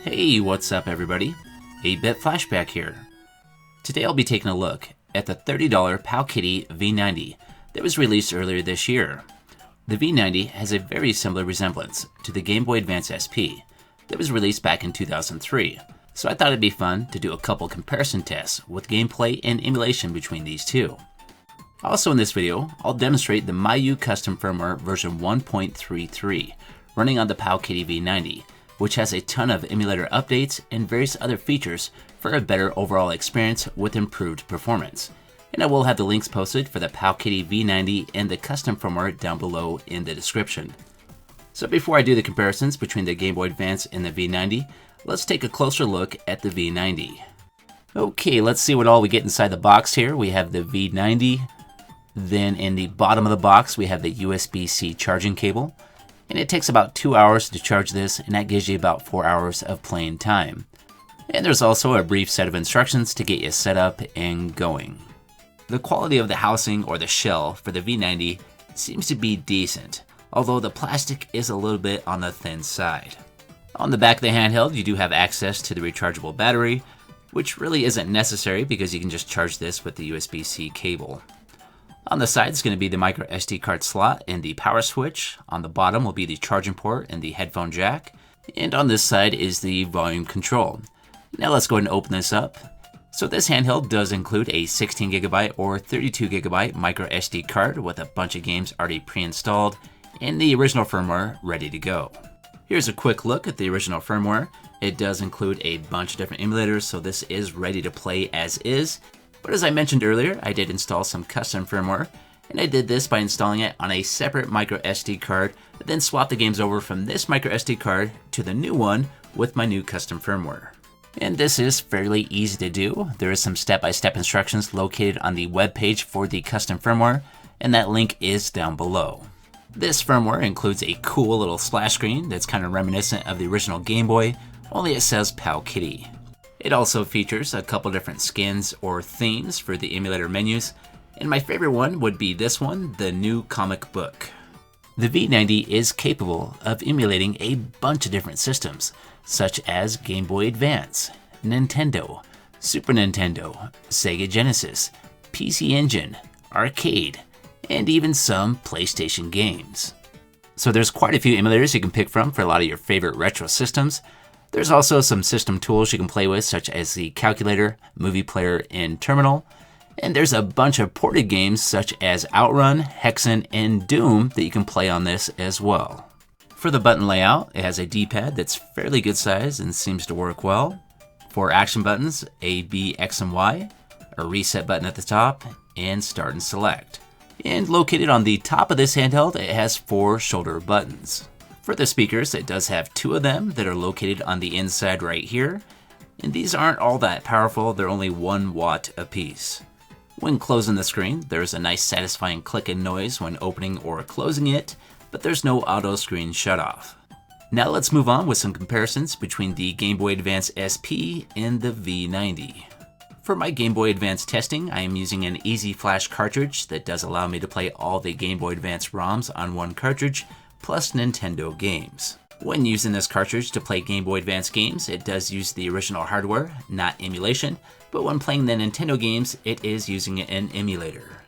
Hey, what's up everybody? 8-Bit Flashback here. Today I'll be taking a look at the $30 Pow Kiddy V90 that was released earlier this year. The V90 has a very similar resemblance to the Gameboy Advance SP that was released back in 2003, so I thought it'd be fun to do a couple comparison tests with gameplay and emulation between these two. Also in this video, I'll demonstrate the Miyoo custom firmware version 1.33 running on the Pow Kiddy V90, which has a ton of emulator updates and various other features for a better overall experience with improved performance. And I will have the links posted for the Pow Kiddy V90 and the custom firmware down below in the description. So before I do the comparisons between the Game Boy Advance and the V90, let's take a closer look at the V90. Okay, let's see what all we get inside the box here. We have the V90, then in the bottom of the box we have the USB-C charging cable. And it takes about 2 hours to charge this, and that gives you about 4 hours of playing time. And there's also a brief set of instructions to get you set up and going. The quality of the housing or the shell for the V90 seems to be decent, although the plastic is a little bit on the thin side. On the back of the handheld, you do have access to the rechargeable battery, which really isn't necessary because you can just charge this with the USB-C cable. On the side is going to be the micro SD card slot and the power switch. On the bottom will be the charging port and the headphone jack. And on this side is the volume control. Now let's go ahead and open this up. So this handheld does include a 16GB or 32GB micro SD card with a bunch of games already pre-installed and the original firmware ready to go. Here's a quick look at the original firmware. It does include a bunch of different emulators, so this is ready to play as is. But as I mentioned earlier, I did install some custom firmware, and I did this by installing it on a separate micro SD card, then swap the games over from this micro SD card to the new one with my new custom firmware. And this is fairly easy to do. There is some step-by-step instructions located on the web page for the custom firmware, and that link is down below. This firmware includes a cool little splash screen that's kind of reminiscent of the original Game Boy, only it says Pow Kiddy. It also features a couple different skins or themes for the emulator menus, and my favorite one would be this one, the new comic book. The V90 is capable of emulating a bunch of different systems, such as Game Boy Advance, Nintendo, Super Nintendo, Sega Genesis, PC Engine, arcade, and even some PlayStation games. So there's quite a few emulators you can pick from for a lot of your favorite retro systems. There's also some system tools you can play with, such as the calculator, movie player, and terminal. And there's a bunch of ported games such as Outrun, Hexen, and Doom that you can play on this as well. For the button layout, it has a D-pad that's fairly good size and seems to work well. For action buttons, A, B, X, and Y, a reset button at the top, and start and select. And located on the top of this handheld, it has 4 shoulder buttons. For the speakers, it does have 2 of them that are located on the inside right here, and these aren't all that powerful, they're only 1 watt apiece. When closing the screen, there's a nice satisfying clicking noise when opening or closing it, but there's no auto screen shutoff. Now let's move on with some comparisons between the Game Boy Advance SP and the V90. For my Game Boy Advance testing, I am using an Easy Flash cartridge that does allow me to play all the Game Boy Advance ROMs on one cartridge, plus Nintendo games. When using this cartridge to play Game Boy Advance games, it does use the original hardware, not emulation, but when playing the Nintendo games, it is using an emulator.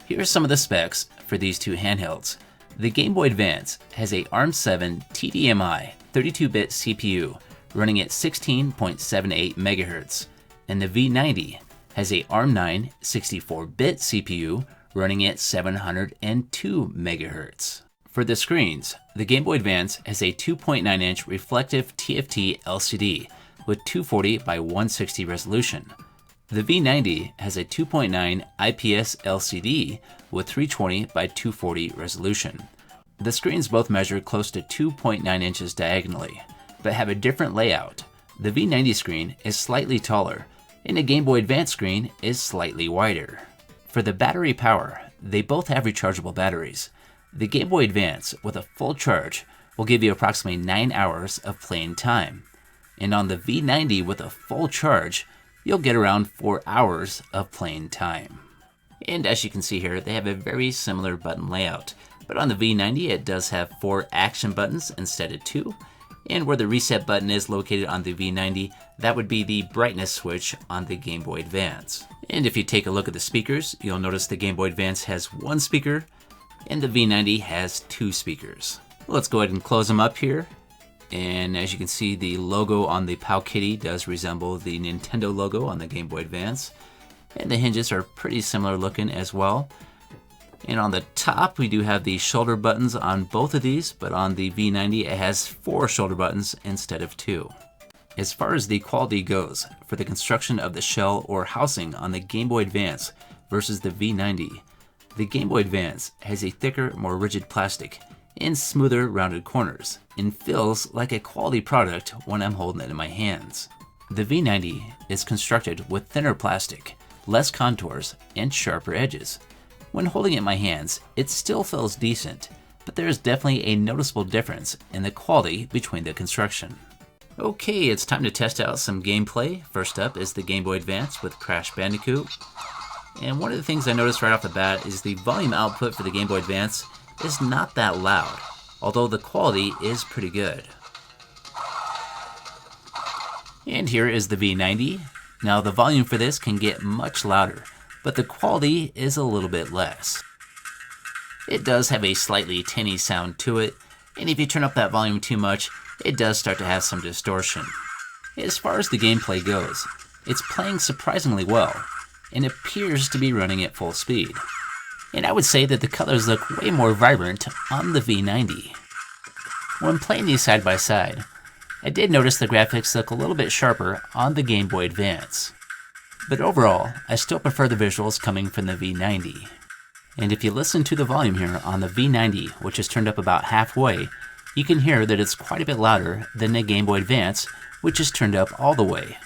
Here are some of the specs for these two handhelds. The Game Boy Advance has a ARM7 TDMI 32-bit CPU running at 16.78 MHz, and the V90 has a ARM9 64-bit CPU running at 702 MHz. For the screens, the Game Boy Advance has a 2.9-inch reflective TFT LCD with 240 by 160 resolution. The V90 has a 2.9 IPS LCD with 320 by 240 resolution. The screens both measure close to 2.9 inches diagonally, but have a different layout. The V90 screen is slightly taller, and the Game Boy Advance screen is slightly wider. For the battery power, they both have rechargeable batteries. The Game Boy Advance with a full charge will give you approximately 9 hours of playing time, and on the V90 with a full charge, you'll get around 4 hours of playing time. And as you can see here, they have a very similar button layout, but on the V90 it does have 4 action buttons instead of 2, And where the reset button is located on the V90, that would be the brightness switch on the Game Boy Advance. And if you take a look at the speakers, you'll notice the Game Boy Advance has one speaker and the V90 has two speakers. Let's go ahead and close them up here. And as you can see, the logo on the PowKiddy does resemble the Nintendo logo on the Game Boy Advance. And the hinges are pretty similar looking as well. And on the top, we do have the shoulder buttons on both of these, but on the V90, it has 4 shoulder buttons instead of 2. As far as the quality goes, for the construction of the shell or housing on the Game Boy Advance versus the V90, the Game Boy Advance has a thicker, more rigid plastic and smoother rounded corners, and feels like a quality product when I'm holding it in my hands. The V90 is constructed with thinner plastic, less contours, and sharper edges. When holding it in my hands, it still feels decent, but there is definitely a noticeable difference in the quality between the construction. Okay, it's time to test out some gameplay. First up is the Game Boy Advance with Crash Bandicoot. And one of the things I noticed right off the bat is the volume output for the Game Boy Advance is not that loud, although the quality is pretty good. And here is the V90. Now the volume for this can get much louder, but the quality is a little bit less. It does have a slightly tinny sound to it, and if you turn up that volume too much, it does start to have some distortion. As far as the gameplay goes, it's playing surprisingly well, and appears to be running at full speed. And I would say that the colors look way more vibrant on the V90. When playing these side by side, I did notice the graphics look a little bit sharper on the Game Boy Advance. But overall, I still prefer the visuals coming from the V90. And if you listen to the volume here on the V90, which is turned up about halfway, you can hear that it's quite a bit louder than the Game Boy Advance, which is turned up all the way.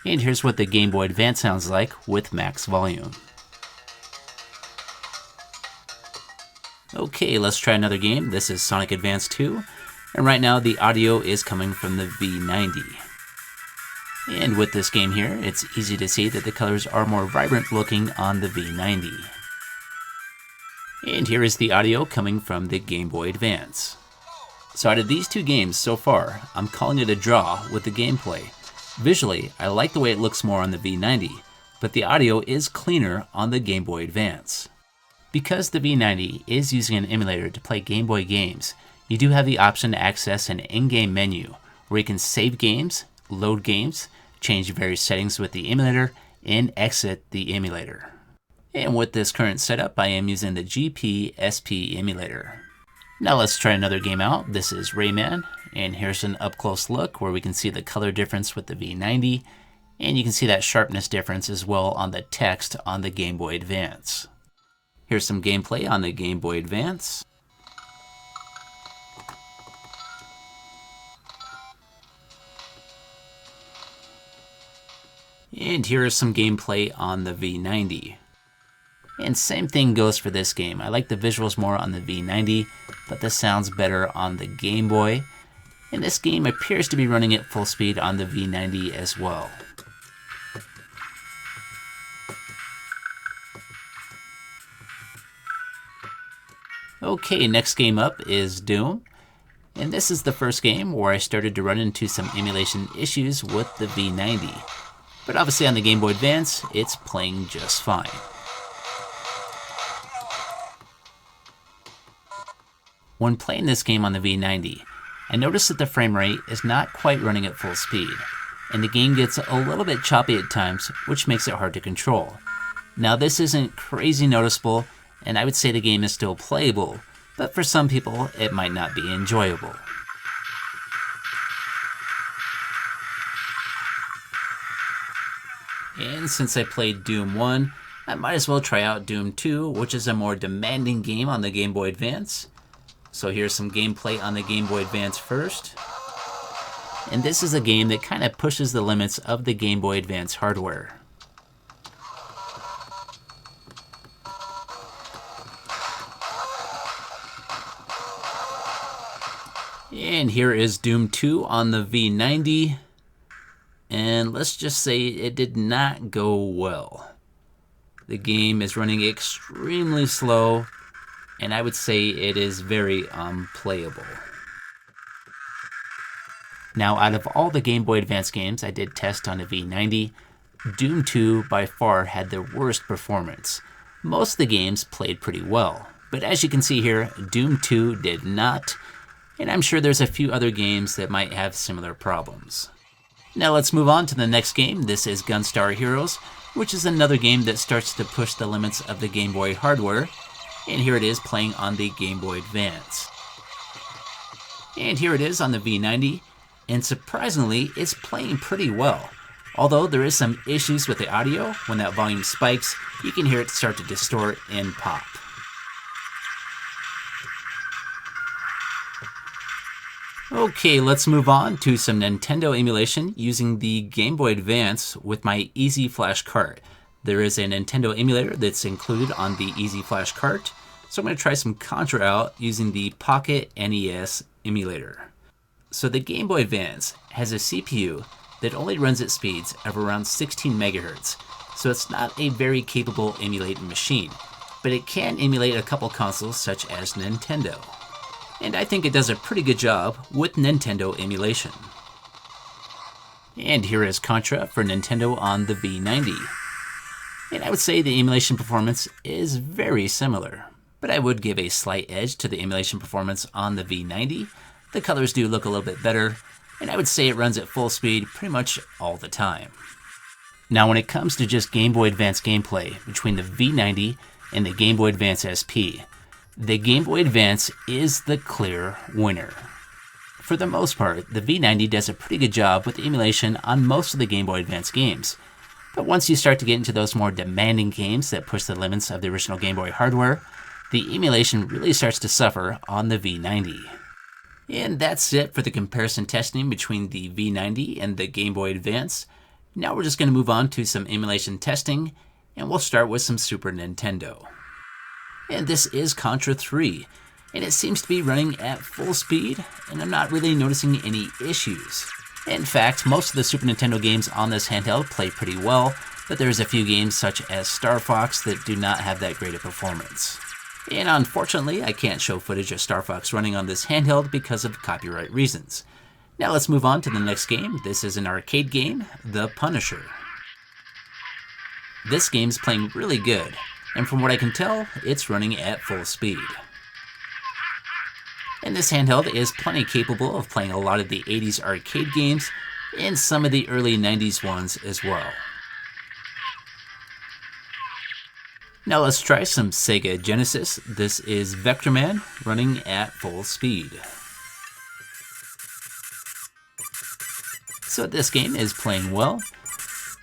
And here's what the Game Boy Advance sounds like with max volume. Okay, let's try another game. This is Sonic Advance 2, and right now the audio is coming from the V90. And with this game here, it's easy to see that the colors are more vibrant looking on the V90. And here is the audio coming from the Game Boy Advance. So out of these two games so far, I'm calling it a draw with the gameplay. Visually, I like the way it looks more on the V90, but the audio is cleaner on the Game Boy Advance. Because the V90 is using an emulator to play Game Boy games, you do have the option to access an in-game menu where you can save games, load games, change various settings with the emulator, and exit the emulator. And with this current setup, I am using the GBA SP emulator. Now let's try another game out. This is Rayman, and here's an up-close look where we can see the color difference with the V90, and you can see that sharpness difference as well on the text on the Game Boy Advance. Here's some gameplay on the Game Boy Advance. And here is some gameplay on the V90. And same thing goes for this game. I like the visuals more on the V90, but this sounds better on the Game Boy. And this game appears to be running at full speed on the V90 as well. Okay, next game up is Doom. And this is the first game where I started to run into some emulation issues with the V90. But obviously on the Game Boy Advance, it's playing just fine. When playing this game on the V90, I noticed that the frame rate is not quite running at full speed, and the game gets a little bit choppy at times, which makes it hard to control. Now this isn't crazy noticeable, and I would say the game is still playable, but for some people it might not be enjoyable. And since I played Doom 1, I might as well try out Doom 2, which is a more demanding game on the Game Boy Advance. So here's some gameplay on the Game Boy Advance first. And this is a game that kind of pushes the limits of the Game Boy Advance hardware. And here is Doom 2 on the V90. And let's just say it did not go well. The game is running extremely slow, and I would say it is very unplayable. Now, out of all the Game Boy Advance games I did test on the V90, Doom 2 by far had the worst performance. Most of the games played pretty well, but as you can see here, Doom 2 did not, and I'm sure there's a few other games that might have similar problems. Now let's move on to the next game. This is Gunstar Heroes, which is another game that starts to push the limits of the Game Boy hardware, and here it is playing on the Game Boy Advance. And here it is on the V90, and surprisingly, it's playing pretty well. Although there is some issues with the audio, when that volume spikes, you can hear it start to distort and pop. Okay, let's move on to some Nintendo emulation using the Game Boy Advance with my Easy Flash cart. There is a Nintendo emulator that's included on the Easy Flash cart, so I'm going to try some Contra out using the Pocket NES emulator. So the Game Boy Advance has a CPU that only runs at speeds of around 16 megahertz, so it's not a very capable emulating machine, but it can emulate a couple consoles such as Nintendo. And I think it does a pretty good job with Nintendo emulation. And here is Contra for Nintendo on the V90. And I would say the emulation performance is very similar, but I would give a slight edge to the emulation performance on the V90. The colors do look a little bit better, and I would say it runs at full speed pretty much all the time. Now when it comes to just Game Boy Advance gameplay between the V90 and the Game Boy Advance SP, the Game Boy Advance is the clear winner. For the most part, the V90 does a pretty good job with emulation on most of the Game Boy Advance games, but once you start to get into those more demanding games that push the limits of the original Game Boy hardware, the emulation really starts to suffer on the V90. And that's it for the comparison testing between the V90 and the Game Boy Advance. Now we're just going to move on to some emulation testing, and we'll start with some Super Nintendo. And this is Contra 3, and it seems to be running at full speed, and I'm not really noticing any issues. In fact, most of the Super Nintendo games on this handheld play pretty well, but there's a few games such as Star Fox that do not have that great a performance. And unfortunately, I can't show footage of Star Fox running on this handheld because of copyright reasons. Now let's move on to the next game. This is an arcade game, The Punisher. This game's playing really good, and from what I can tell, it's running at full speed. And this handheld is plenty capable of playing a lot of the 80s arcade games and some of the early 90s ones as well. Now let's try some Sega Genesis. This is Vectorman running at full speed. So this game is playing well,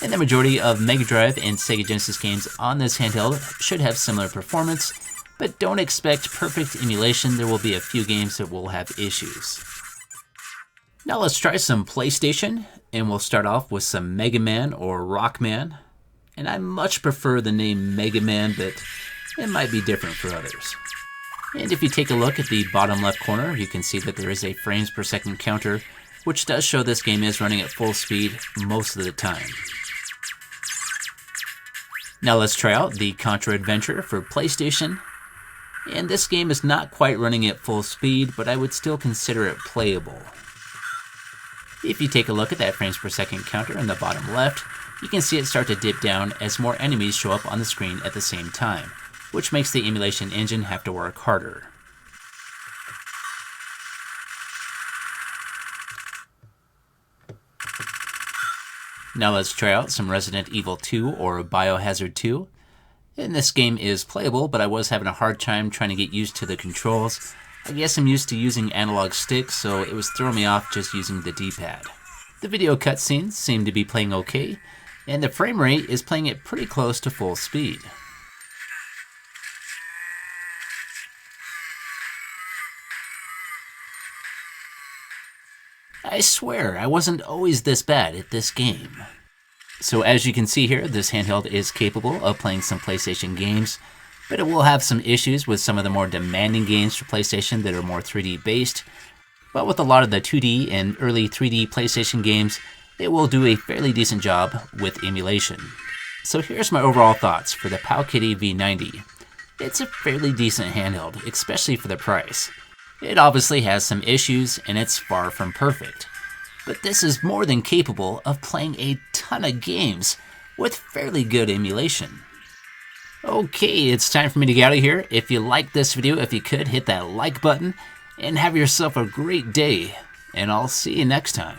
and the majority of Mega Drive and Sega Genesis games on this handheld should have similar performance, but don't expect perfect emulation. There will be a few games that will have issues. Now let's try some PlayStation, and we'll start off with some Mega Man or Rockman. And I much prefer the name Mega Man, but it might be different for others. And if you take a look at the bottom left corner, you can see that there is a frames per second counter, which does show this game is running at full speed most of the time. Now let's try out the Contra Adventure for PlayStation. And this game is not quite running at full speed, but I would still consider it playable. If you take a look at that frames per second counter in the bottom left, you can see it start to dip down as more enemies show up on the screen at the same time, which makes the emulation engine have to work harder. Now let's try out some Resident Evil 2 or Biohazard 2. And this game is playable, but I was having a hard time trying to get used to the controls. I guess I'm used to using analog sticks, so it was throwing me off just using the D-pad. The video cutscenes seem to be playing okay, and the frame rate is playing it pretty close to full speed. I swear, I wasn't always this bad at this game. So as you can see here, this handheld is capable of playing some PlayStation games, but it will have some issues with some of the more demanding games for PlayStation that are more 3D based. But with a lot of the 2D and early 3D PlayStation games, it will do a fairly decent job with emulation. So here's my overall thoughts for the PowKiddy V90. It's a fairly decent handheld, especially for the price. It obviously has some issues, and it's far from perfect. but this is more than capable of playing a ton of games with fairly good emulation. Okay, it's time for me to get out of here. If you liked this video, if you could, hit that like button and have yourself a great day, and I'll see you next time.